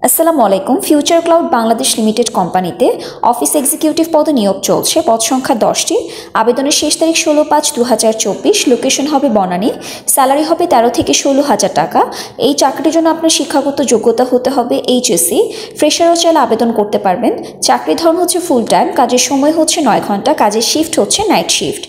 আসসালামু আলাইকুম। Future cloud Bangladesh limited কোম্পানিতে অফিস এক্সিকিউটিভ পদে নিয়োগ চলছে। পদ সংখ্যা 10টি। আবেদনের শেষ তারিখ 16/5/2024। লোকেশন হবে বনানী। স্যালারি হবে 13 থেকে 16,000 টাকা। এই চাকরির জন্য আপনার শিক্ষাগত যোগ্যতা হতে হবে এইচএসসি। ফ্রেশারও চাইলে আবেদন করতে পারবেন। চাকরির ধরন হচ্ছে ফুল টাইম, কাজের সময় হচ্ছে 9 ঘন্টা, কাজের শিফট হচ্ছে নাইট শিফট।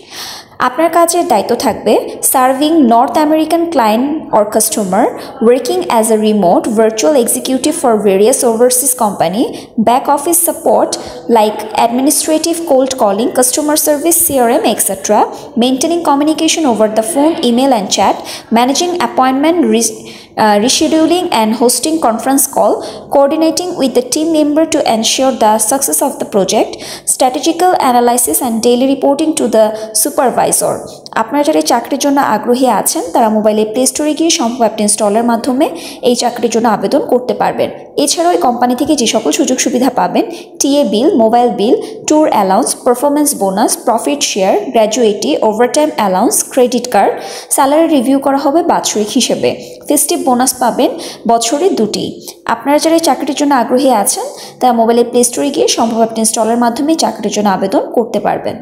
আপনার কাজের দায়িত্ব থাকবে serving north American client or customer, working as a remote virtual executive for various overseas company, back office support like administrative cold calling, customer service, CRM, etc., maintaining communication over the phone, email and chat, managing appointment, rescheduling and hosting conference call, coordinating with the team member to ensure the success of the project, statistical analysis and daily reporting to the supervisor. আপনারা যারা এই চাকরির জন্য আগ্রহী আছেন তারা মোবাইলে play স্টোরে গিয়ে সম্ভব অ্যাপটি ইনস্টলের মাধ্যমে এই চাকরির জন্য আবেদন করতে পারবেন। এছাড়াও এই কোম্পানি থেকে যে সকল সুযোগ সুবিধা পাবেন, TA bill, mobile bill, tour allowance, performance bonus, profit share, gratuity, overtime allowance, credit card, salary review করা হবে বাৎসরিক হিসেবে, ফেস্টিভ বোনাস পাবেন বছরে 2টি। আপনারা যারা এই চাকরির জন্য আগ্রহী আছেন তারা মোবাইলে প্লে স্টোরে গিয়ে সম্ভব অ্যাপটি ইনস্টলের মাধ্যমে চাকরির জন্য আবেদন করতে পারবেন।